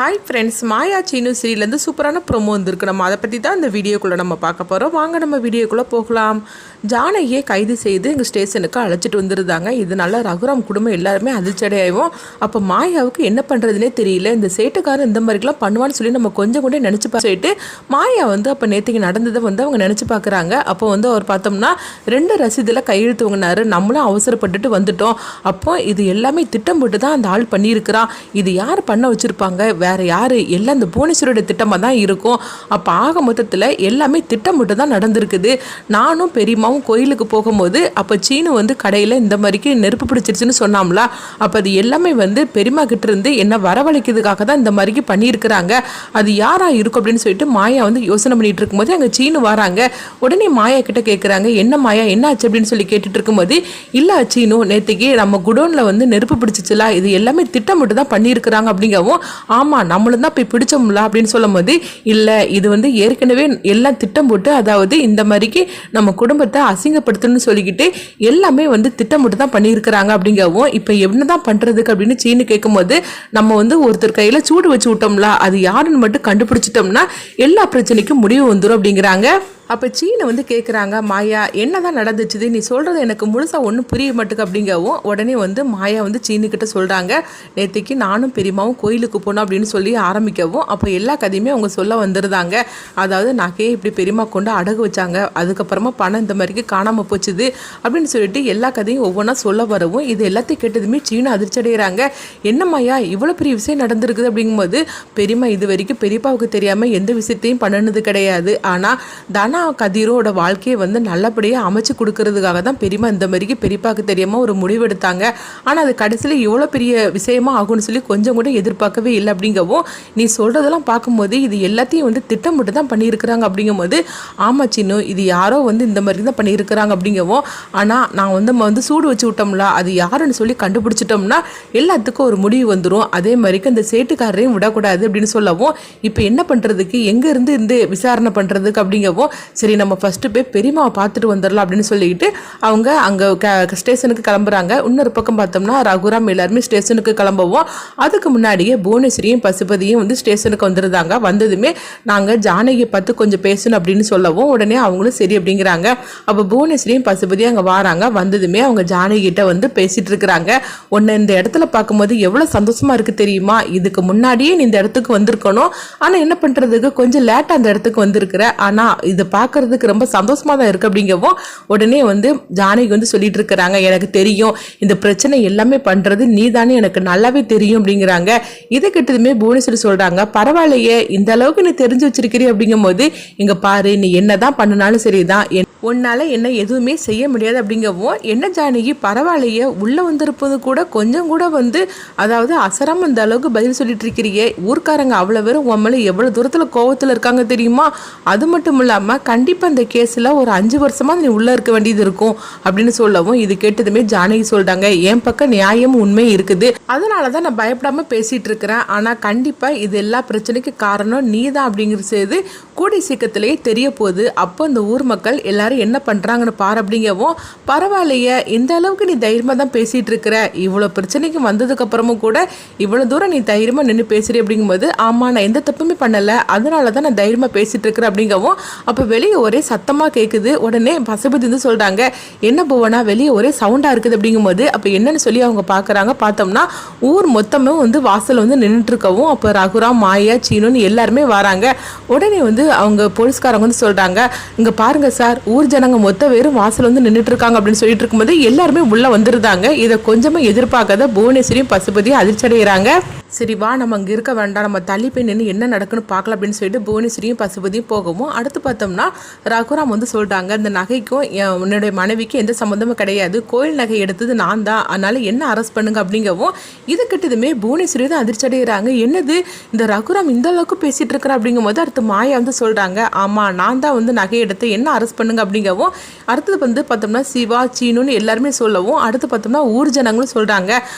Hi friends, மாயா சீனு சீரியல்லேருந்து சூப்பரான promo வந்திருக்கு. நம்ம அதை பற்றி தான் இந்த வீடியோக்குள்ளே நம்ம பார்க்க போகிறோம். வாங்க நம்ம வீடியோக்குள்ளே போகலாம். ஜானகியை கைது செய்து எங்கள் ஸ்டேஷனுக்கு அழைச்சிட்டு வந்துருந்தாங்க. இதனால ரகுராம் குடும்பம் எல்லாருமே அதிர்ச்சடையாகும். அப்போ மாயாவுக்கு என்ன பண்ணுறதுனே தெரியல. இந்த சேட்டுக்காரன் இந்த மாதிரிலாம் பண்ணுவான்னு சொல்லி நம்ம கொஞ்சம் கூட நினச்சி சொல்லிட்டு மாயா அப்போ நேற்றுக்கு நடந்ததை அவங்க நினச்சி பார்க்குறாங்க. அப்போ அவர் பார்த்தோம்னா 2 ரசீதில் கையெழுத்து வாங்கினாரு. நம்மளும் அவசரப்பட்டுட்டு வந்துட்டோம். அப்போ இது எல்லாமே திட்டம் போட்டு தான் அந்த ஆள் பண்ணியிருக்கிறான். இது யார் பண்ண வச்சுருப்பாங்க? வேறு யார்? எல்லாம் இந்த புவனேஸ்வரோட திட்டமாக தான் இருக்கும். அப்போ ஆக மொத்தத்தில் எல்லாமே திட்டம் மட்டும் தான் நடந்திருக்குது. நானும் பெரியம்மாவும் கோயிலுக்கு போகும்போது அப்போ சீனு கடையில் இந்த மாதிரிக்கு நெருப்பு பிடிச்சிருச்சுன்னு சொன்னாம்ல. அப்போ அது எல்லாமே பெரியம்மா கிட்ட இருந்து என்ன வரவழைக்கிறதுக்காக தான் இந்த மாதிரிக்கு பண்ணியிருக்கிறாங்க. அது யாரா இருக்கும் அப்படின்னு சொல்லிட்டு மாயா யோசனை பண்ணிட்டு இருக்கும்போது அங்கே சீனு வராங்க. உடனே மாயா கிட்ட கேட்குறாங்க, என்ன மாயா என்ன ஆச்சு அப்படின்னு சொல்லி கேட்டுட்டு இருக்கும்போது, இல்லை சீனு நேற்றுக்கு நம்ம குடோனில் நெருப்பு பிடிச்சிச்சுல, இது எல்லாமே திட்டம் மட்டும் தான் பண்ணியிருக்கிறாங்க அப்படிங்கவும், ஆமாம் நம்மளும் தான் போய் பிடிச்சோம்ல அப்படின்னு சொல்லும் போது, இல்லை இது ஏற்கனவே எல்லாம் திட்டம் போட்டு, அதாவது இந்த மாதிரிக்கு நம்ம குடும்பத்தை அசிங்கப்படுத்தணும்னு சொல்லிக்கிட்டு எல்லாமே திட்டம் மட்டும் தான் பண்ணியிருக்கிறாங்க அப்படிங்கவும், இப்போ என்னதான் பண்றதுக்கு அப்படின்னு சீனு கேட்கும்போது, நம்ம ஒருத்தர் கையில சூடு வச்சு விட்டோம்ல, அது யாருன்னு மட்டும் கண்டுபிடிச்சிட்டோம்னா எல்லா பிரச்சனைக்கும் முடிவு வந்துடும் அப்படிங்கிறாங்க. அப்போ சீனை கேட்குறாங்க, மாயா என்ன தான் நடந்துச்சுது, நீ சொல்கிறது எனக்கு முழுசாக ஒன்றும் புரிய மாட்டுக்கு அப்படிங்கவும், உடனே மாயா சீனுக்கிட்ட சொல்கிறாங்க, நேற்றுக்கு நானும் பெரியம்மாவும் கோயிலுக்கு போனோம் அப்படின்னு சொல்லி ஆரம்பிக்கவும், அப்போ எல்லா கதையுமே அவங்க சொல்ல வந்துருந்தாங்க. அதாவது நகையை இப்படி பெரியம்மா கொண்டு அடகு வச்சாங்க, அதுக்கப்புறமா பணம் இந்த மாதிரிக்கு காணாமல் போச்சுது அப்படின்னு சொல்லிட்டு எல்லா கதையும் ஒவ்வொன்றா சொல்ல வரவும், இது எல்லாத்தையும் கேட்டதுமே சீனு அதிர்ச்சி அடைகிறாங்க. என்ன மாயா இவ்வளோ பெரிய விஷயம் நடந்திருக்குது அப்படிங்கும்போது, பெரியம்மா இது வரைக்கும் பெரியப்பாவுக்கு தெரியாமல் எந்த விஷயத்தையும் பண்ணினது கிடையாது. ஆனால் தானா கதிரோட வாழ்க்கையை நல்லபடியாக அமைச்சு கொடுக்கறதுக்காக தான் பெரியம்மா இந்த மாதிரிக்கு பெரியப்பாவுக்கு தெரியாமல் ஒரு முடிவெடுத்தாங்க. ஆனால் அது கடைசியில் இவ்வளோ பெரிய விஷயமா ஆகும்னு சொல்லி கொஞ்சம் கூட எதிர்பார்க்கவே இல்லை அப்படிங்கவும், நீ சொல்கிறதெல்லாம் பார்க்கும்போது இது எல்லாத்தையும் திட்டம் மட்டும் தான் பண்ணியிருக்கிறாங்க அப்படிங்கும்போது, ஆமா சின்னு இது யாரோ இந்த மாதிரி தான் பண்ணியிருக்கிறாங்க அப்படிங்கவும், ஆனால் நான் நம்ம சூடு வச்சு விட்டோம்ல, அது யாருன்னு சொல்லி கண்டுபிடிச்சிட்டோம்னா எல்லாத்துக்கும் ஒரு முடிவு வந்துடும். அதே மாதிரிக்கு அந்த சேட்டுக்காரரையும் விடக்கூடாது அப்படின்னு சொல்லவும், இப்போ என்ன பண்ணுறதுக்கு எங்கே இருந்து விசாரணை பண்ணுறதுக்கு அப்படிங்கவும், சரி நம்ம ஃபஸ்ட்டு போய் பெரியம்மாவை பார்த்துட்டு வந்துடலாம் அப்படின்னு சொல்லிட்டு அவங்க அங்கே ஸ்டேஷனுக்கு கிளம்புறாங்க. இன்னொரு பக்கம் பார்த்தோம்னா ரகுராம் எல்லாருமே ஸ்டேஷனுக்கு கிளம்புவோம். அதுக்கு முன்னாடியே புவனேஸ்வரியும் பசுபதியும் ஸ்டேஷனுக்கு வந்துருந்தாங்க. வந்ததுமே நாங்கள் ஜானகியை பார்த்து கொஞ்சம் பேசணும் அப்படின்னு சொல்லவும், உடனே அவங்களும் சரி அப்படிங்கிறாங்க. அப்போ புவனேஸ்வரியும் பசுபதியும் அங்கே வராங்க. வந்ததுமே அவங்க ஜானகிட்ட பேசிட்டு இருக்கிறாங்க. உன்னை இந்த இடத்துல பார்க்கும்போது எவ்வளோ சந்தோஷமா இருக்கு தெரியுமா, இதுக்கு முன்னாடியே நீ இந்த இடத்துக்கு வந்திருக்கணும், ஆனால் என்ன பண்ணுறதுக்கு கொஞ்சம் லேட்டாக அந்த இடத்துக்கு வந்திருக்கிற, ஆனால் இதை பார்க்கறதுக்கு ரொம்ப சந்தோஷமா தான் இருக்கு அப்படிங்கவும், உடனே ஜானகி சொல்லிட்டு இருக்கிறாங்க, எனக்கு தெரியும் இந்த பிரச்சனை எல்லாமே பண்றது நீ தானே, எனக்கு நல்லாவே தெரியும் அப்படிங்கிறாங்க. இதை கிட்டதுமே புவனேஸ்வரி சொல்றாங்க, பரவாயில்லையே இந்த அளவுக்கு நீ தெரிஞ்சு வச்சிருக்கிறீ அப்படிங்கும் போது, இங்க பாரு நீ என்னதான் பண்ணினாலும் சரிதான், உன்னால என்ன எதுவுமே செய்ய முடியாது அப்படிங்கவும், என்ன ஜானகி பரவாயில்லையே உள்ள வந்திருப்பது கூட கொஞ்சம் கூட அதாவது அசராம இந்த அளவுக்கு பதில் சொல்லிட்டு இருக்கிறீங்க, ஊர்க்காரங்க அவ்வளோ பேரும் உம்மளை எவ்வளோ தூரத்தில் கோவத்தில் இருக்காங்க தெரியுமா, அது மட்டும் இல்லாமல் கண்டிப்பாக இந்த கேஸில் ஒரு 5 வருஷமாக நீ உள்ளே இருக்க வேண்டியது இருக்கும் அப்படின்னு சொல்லவும், இது கேட்டதுமே ஜானகி சொல்கிறாங்க, என் பக்கம் நியாயமும் உண்மை இருக்குது, அதனால தான் நான் பயப்படாமல் பேசிகிட்டு இருக்கிறேன், ஆனால் கண்டிப்பாக இது எல்லா பிரச்சனைக்கு காரணம் நீ தான் அப்படிங்கிறது கூடி சீக்கிரத்திலேயே தெரிய போகுது. அப்போ இந்த ஊர் மக்கள் எல்லாரும் என்ன பண்ணுறாங்கன்னு பாரு அப்படிங்கவும், பரவாயில்லையே இந்த அளவுக்கு நீ தைரியமாக தான் பேசிகிட்டு இருக்கிற, இவ்வளோ பிரச்சனைக்கு வந்ததுக்கப்புறமும் கூட இவ்வளோ தூரம் நீ தைரியமாக நின்று பேசுகிறீ அப்படிங்கும்போது, ஆமாம் நான் எந்த தப்புமே பண்ணலை, அதனால தான் நான் தைரியமாக பேசிகிட்டு இருக்கிறேன் அப்படிங்கவும், அப்போ வெளியே ஒரே சத்தமாக கேட்குது. உடனே பசுபதி சொல்கிறாங்க, என்ன புவனா வெளியே ஒரே சவுண்டாக இருக்குது அப்படிங்கும்போது, அப்போ என்னன்னு சொல்லி அவங்க பார்க்குறாங்க. பார்த்தோம்னா ஊர் மொத்தமும் வாசல் நின்றுட்டு இருக்கவும், அப்போ ரகுராம் மாயா சீனுன்னு எல்லாருமே வராங்க. உடனே அவங்க போலீஸ்காரங்க சொல்கிறாங்க, இங்கே பாருங்க சார், ஊர் ஜனங்க மொத்த பேரும் வாசல் நின்றுட்டு இருக்காங்க அப்படின்னு சொல்லிட்டு இருக்கும்போது எல்லாருமே உள்ள வந்துருந்தாங்க. இதை கொஞ்சமா எதிர்பார்க்காத புவனேஸ்வரியும் பசுபதியும் அதிர்ச்சி அடைகிறாங்க. சரி வா நம்ம அங்கே இருக்க வேண்டாம், நம்ம தள்ளி போய் நின்று என்ன நடக்குன்னு பார்க்கலாம் அப்படின்னு சொல்லிட்டு புவனேஸ்வரியும் பசுபதியும் போகவும், அடுத்து பார்த்தோம்னா ரகுராம் சொல்லிட்டாங்க, இந்த நகைக்கும் என்னுடைய மனைவிக்கும் எந்த சம்மந்தமும் கிடையாது, கோயில் நகை எடுத்தது நான் தான், அதனால என்ன அரெஸ்ட் பண்ணுங்க அப்படிங்கவும், இது கிட்டதுமே புவனேஸ்வரி தான் அதிர்ச்சி அடைகிறாங்க. என்னது இந்த ரகுராம் இந்த அளவுக்கு பேசிட்டு இருக்கிற அப்படிங்கும் போது, அடுத்து மாயா சொல்றாங்க, ஆமா நான் தான் நகை எடுத்து என்ன அரெஸ்ட் பண்ணுங்க அப்படிங்கவும், அடுத்தது பார்த்தோம்னா சிவா சீனுன்னு எல்லாருமே சொல்லவும், அடுத்து பார்த்தோம்னா ஊர் ஜனங்களும் சொல்றாங்க,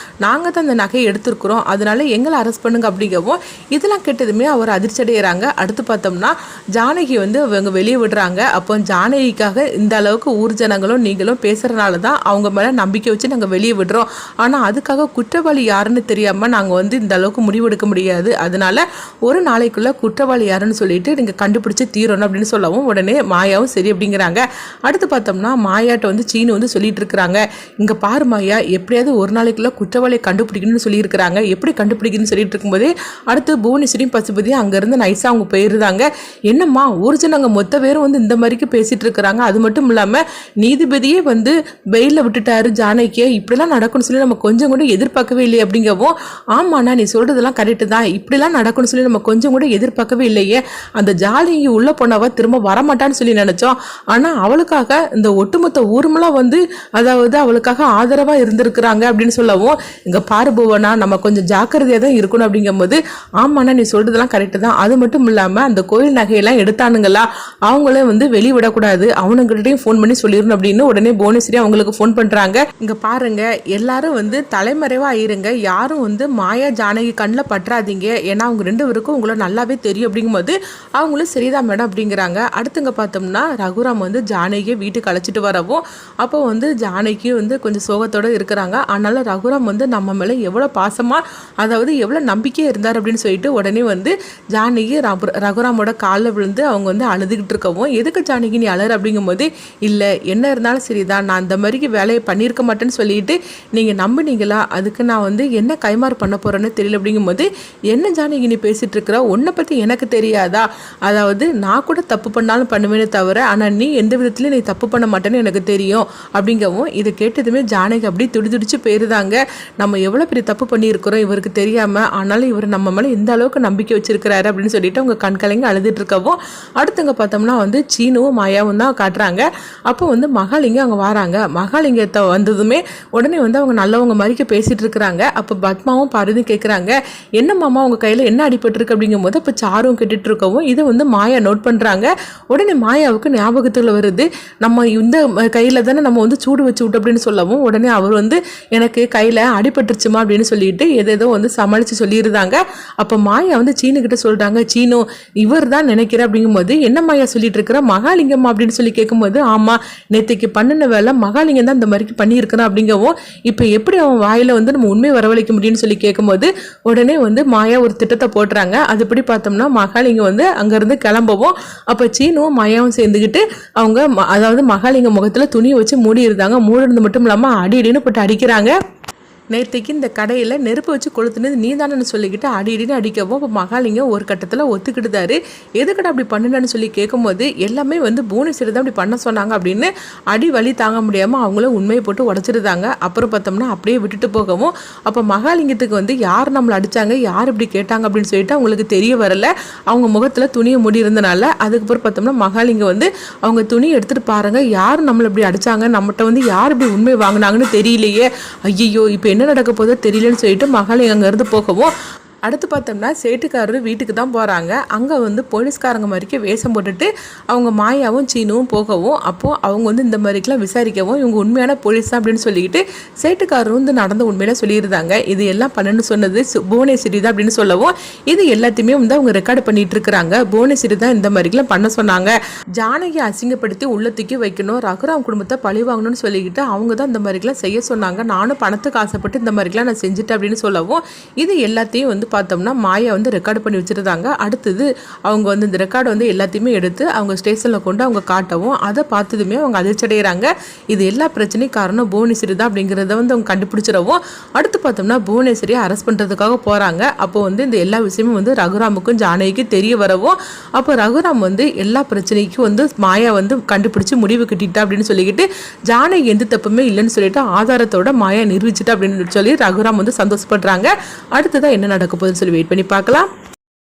நாங்கள் தான் இந்த நகையை எடுத்திருக்கிறோம், அதனால எங்களை அரெஸ்ட் பண்ணுங்க அப்படிங்கவும் இதெல்லாம் கேட்டதுமே அவர் அதிர்ச்சி அடைகிறாங்க. அடுத்து பார்த்தோம்னா ஜானகி வந்து அவங்க வெளியே விடுறாங்க. அப்போ ஜானகிக்காக இந்த அளவுக்கு ஊர் ஜனங்களும் நீங்களும் பேசுகிறனால தான் அவங்க மேலே நம்பிக்கை வச்சு நாங்கள் வெளியே விடுறோம். ஆனால் அதுக்காக குற்றவாளி யாருன்னு தெரியாமல் நாங்கள் வந்து இந்த அளவுக்கு முடிவெடுக்க முடியாது. அதனால ஒரு நாளைக்குள்ளே குற்றவாளி யாருன்னு சொல்லிட்டு நீங்கள் கண்டுபிடிச்சி தீரணும் அப்படின்னு சொல்லவும் உடனே மாயாவும் சரி அப்படிங்கிறாங்க. அடுத்து பார்த்தோம்னா மாயாட்ட வந்து சீனு வந்து சொல்லிட்டு இருக்கிறாங்க, இங்கே பாரு மாயா, எப்படியாவது ஒரு நாளைக்குள்ள குற்றவாளியை கண்டுபிடிக்கணும்னு சொல்லியிருக்கிறாங்க. எப்படி கண்டுபிடிக்கணும்னு சொல்லிட்டு இருக்கும்போதே அடுத்து புவனேஸ்வரியும் பசுபதியும் அங்கேருந்து நைஸாக அவங்க போயிருந்தாங்க. என்னம்மா ஊர்ஜனங்க மொத்த பேரும் வந்து இந்த மாதிரிக்கு பேசிட்டு இருக்கிறாங்க. அது மட்டும் இல்லாமல் நீதிபதியே வந்து வெயிலில் விட்டுட்டாரு ஜானகியை, இப்படிலாம் நடக்கும்னு சொல்லி நம்ம கொஞ்சம் கூட எதிர்பார்க்கவே இல்லை அப்படிங்கவும், ஆமாண்ணா நீ சொல்றதெல்லாம் கரெக்டு தான், இப்படிலாம் நடக்கும்னு சொல்லி நம்ம கொஞ்சம் கூட எதிர்பார்க்கவே இல்லையே. அந்த ஜானகி உள்ள போனவ திரும்ப வரமாட்டான்னு சொல்லி நினைச்சோம். ஆனால் அவளுக்காக இந்த ஒட்டுமொத்த ஊர்மெல்லாம் வந்து அதாவது அவளுக்காக ஆதரவாக இருந்திருக்கிறாங்க அப்படின்னு சொல்லவும், இங்கே பாரு புவனா, நம்ம கொஞ்சம் ஜாக்கிரதையாக தான் இருக்கணும் அப்படிங்கும்போது, ஆமாண்ணா நீ சொல்றதெல்லாம் கரெக்டு தான். அது மட்டும் இல்லாமல் அந்த கோயில் நகையெல்லாம் எடுத்தானுங்களா, அவங்களே வந்து வெளிவிடக்கூடாது, அவனுங்கிட்டையும் ஃபோன் பண்ணி சொல்லிடணும் அப்படின்னு உடனே புவனேஸ்வரி அவங்களுக்கு ஃபோன் பண்ணுறாங்க. இங்கே பாருங்க, எல்லாரும் வந்து தலைமறைவாக இருங்க, யாரும் வந்து மாயா ஜானகி கண்ணில் பற்றாதீங்க, ஏன்னா அவங்க ரெண்டு பேருக்கும் உங்களை நல்லாவே தெரியும் அப்படிங்கும்போது அவங்களும் சரிதான் மேடம் அப்படிங்கிறாங்க. அடுத்துங்க பார்த்தோம்னா ரகுராம் வந்து ஜானகியை வீட்டுக்கு அழைச்சிட்டு வரவும், அப்போ வந்து ஜானகி வந்து கொஞ்சம் சோகத்தோடு இருக்கிறாங்க. ஆனாலும் ரகுராம் வந்து நம்ம மேலே எவ்வளோ பாசமாக, அதாவது எவ்வளோ நம்பிக்கையாக இருந்தார் அப்படின்னு சொல்லிட்டு உடனே வந்து ஜானகி ரகுராமோட காலில் விழுந்து அவங்க வந்து அழுதுகிட்டு இருக்கவும், எதுக்கு ஜானகி நீ அழற அப்படிங்கும்போது, இல்லை என்ன இருந்தாலும் சரிதான், நான் அந்த மாதிரிக்கு வேலையை பண்ணியிருக்க மாட்டேன்னு சொல்லிட்டு நீங்கள் நம்புனீங்களா, அதுக்கு நான் வந்து என்ன கைமாறு பண்ண போகிறேன்னு தெரியல அப்படிங்கும்போது, என்ன ஜானகி நீ பேசிகிட்டு இருக்கிற, உன்னை பற்றி எனக்கு தெரியாதா, அதாவது நான் கூட தப்பு பண்ணாலும் பண்ணுவேன்னு தவிர, ஆனால் நீ எந்த விதத்துலையும் நீ தப்பு பண்ண மாட்டேன்னு எனக்கு தெரியும் அப்படிங்கவும், இதை கேட்டதுமே ஜானகி அப்படி துடிதுடிச்சு போயிருந்தாங்க. நம்ம எவ்வளோ பெரிய தப்பு பண்ணியிருக்கிறோம் இவருக்கு தெரியாமல், ஆனாலும் இவர் நம்ம மேலே இந்த அளவுக்கு நம்பிக்கை வச்சிருக்கிறாரு அப்படின்னு சொல்லிட்டு அவங்க கண்கலங்கி அழுதுட்டு இருக்கவும், அடுத்தவங்க பார்த்தோம்னா வந்து சீனுவும் மாயாவும் தான் காட்டுறாங்க. அப்போ வந்து மகாலிங்கம் அங்கே வராங்க. மகாலிங்கத்தை வந்ததுமே உடனே வந்து அவங்க நல்லவங்க மாதிரிக்கு பேசிட்டு இருக்கிறாங்க. அப்போ பத்மாவும் பார்வதியும் கேட்குறாங்க, என்ன மாமா உங்கள் கையில் என்ன அடிபட்டுருக்கு அப்படிங்கும் போது அப்போ சாரும் கேட்டுட்டு இருக்கவும் இதை வந்து மாயா நோட் பண்ணுறாங்க. உடனே மாயாவுக்கு ஞாபகத்தில் வருது, நம்ம இந்த கையில் தானே நம்ம வந்து சூடு வச்சு விட்டு அப்படின்னு சொல்லவும், உடனே அவர் வந்து எனக்கு கையில் அடிபட்டுருச்சுமா அப்படின்னு சொல்லிட்டு எதோ வந்து சமாளித்து சொல்லியிருந்தாங்க. அப்போ மாயா வந்து சீனுக்கிட்ட சொல்கிறாங்க, சீனு இவர் தான் நினைக்கிற அப்படிங்கும்போது, என்ன மாயா சொல்லிட்டு இருக்கிற, மகாலிங்கம் அப்படின்னு சொல்லி கேட்கும்போது, ஆமாம் நேற்றுக்கு பண்ணின வேலை மகாலிங்கம் தான் இந்த மாதிரி பண்ணியிருக்கிறான் அப்படிங்கவும், இப்போ எப்படி அவன் வாயில் வந்து நம்ம உண்மை வரவழைக்க முடியும்னு சொல்லி கேட்கும்போது உடனே வந்து மாயா ஒரு திட்டத்தை போட்டுறாங்க. அதுபடி பார்த்தோம்னா மகாலிங்கம் வந்து அங்கேருந்து கிளம்பவும், அப்போ சீனுவும் மாயாவும் சேர்ந்துக்கிட்டு அவங்க அதாவது மகாலிங்க முகத்தில் துணியை வச்சு மூடி இருந்தாங்க. மூடினது மட்டும் இல்லாமல் அடி அடின்னு போட்டு அடிக்கிறாங்க. நேற்றுக்கு இந்த கடையில் நெருப்பு வச்சு கொளுத்துனது நீ தானேன்னு சொல்லிக்கிட்டு அடின்னு அடிக்கவும், இப்போ மகாலிங்கம் ஒரு கட்டத்தில் ஒத்துக்கிட்டுதாரு. எதுக்கிட்ட அப்படி பண்ணுன்னு சொல்லி கேட்கும்போது, எல்லாமே வந்து புவனேஸ்வரி தான் அப்படி பண்ண சொன்னாங்க அப்படின்னு அடி வலி தாங்க முடியாமல் அவங்களும் உண்மையை போட்டு உடச்சிருந்தாங்க. அப்புறம் பார்த்தோம்னா அப்படியே விட்டுட்டு போகவும், அப்போ மகாலிங்கத்துக்கு வந்து யார் நம்மளை அடித்தாங்க, யார் இப்படி கேட்டாங்க அப்படின்னு சொல்லிட்டு அவங்களுக்கு தெரிய வரல. அவங்க முகத்தில் துணியை மூடி இருந்தனால. அதுக்கப்புறம் பார்த்தோம்னா மகாலிங்கம் வந்து அவங்க துணியை எடுத்துகிட்டு பாருங்க, யார் நம்மளை இப்படி அடித்தாங்க, நம்மகிட்ட வந்து யார் இப்படி உண்மை வாங்கினாங்கன்னு தெரியலையே, ஐயோ இப்போ என்ன நடக்க போதோ தெரியலன்னு சொல்லிட்டு மகாலிங்கம் அங்கேருந்து போகவும், அடுத்து பார்த்தோம்னா சேட்டுக்காரர் வீட்டுக்கு தான் போகிறாங்க. அங்கே வந்து போலீஸ்காரங்க மாதிரிக்கு வேஷம் போட்டுட்டு அவங்க மாயாவும் சீனுவும் போகவும், அப்போது அவங்க வந்து இந்த மாதிரிக்கெலாம் விசாரிக்கவும், இவங்க உண்மையான போலீஸ் தான் அப்படின்னு சொல்லிக்கிட்டு சேட்டுக்காரர் வந்து நடந்த உண்மையில சொல்லியிருந்தாங்க. இது எல்லாம் பண்ணணும்னு சொன்னது புவனேஸ்வரி தான் அப்படின்னு சொல்லவும், இது எல்லாத்தையுமே வந்து அவங்க ரெக்கார்டு பண்ணிட்டு இருக்கிறாங்க. புவனேஸ்வரி தான் இந்த மாதிரிக்கெலாம் பண்ண சொன்னாங்க. ஜானகி அசிங்கப்படுத்தி உள்ளத்துக்கு வைக்கணும், ரகுராம் குடும்பத்தை பழி வாங்கணும்னு சொல்லிக்கிட்டு அவங்க தான் இந்த மாதிரிக்கெலாம் செய்ய சொன்னாங்க. நானும் பணத்துக்கு ஆசைப்பட்டு இந்த மாதிரிக்கெலாம் நான் செஞ்சுட்டேன் அப்படின்னு சொல்லவும், இது எல்லாத்தையும் வந்து பார்த்தோம்னா மாயா வந்து ரெக்கார்டு பண்ணி வச்சுருந்தாங்க. அடுத்தது அவங்க வந்து இந்த ரெக்கார்டு வந்து எல்லாத்தையுமே எடுத்து அவங்க ஸ்டேஷனில் கொண்டு அவங்க காட்டவும், அதை பார்த்ததுமே அவங்க அதிர்ச்சி அடைகிறாங்க. இது எல்லா பிரச்சனையும் காரணம் புவனேஸ்வரி தான் அப்படிங்கிறத வந்து அவங்க கண்டுபிடிச்சிடவும், அடுத்து பார்த்தோம்னா புவனேஸ்வரியை அரெஸ்ட் பண்ணுறதுக்காக போகிறாங்க. அப்போ வந்து இந்த எல்லா விஷயமும் வந்து ரகுராமுக்கும் ஜானகிக்கும் தெரிய வரவும், அப்போ ரகுராம் வந்து எல்லா பிரச்சனைக்கும் வந்து மாயா வந்து கண்டுபிடிச்சி முடிவு கட்டிட்டா அப்படின்னு சொல்லிக்கிட்டு, ஜானகி எந்த தப்புமே இல்லைன்னு சொல்லிட்டு ஆதாரத்தோட மாயா நிரூபிச்சுட்டா அப்படின்னு சொல்லி ரகுராம் வந்து சந்தோஷப்படுறாங்க. அடுத்ததான் என்ன நடக்க போகுதுன்னு சொல்லி வெயிட் பண்ணி பார்க்கலாம்.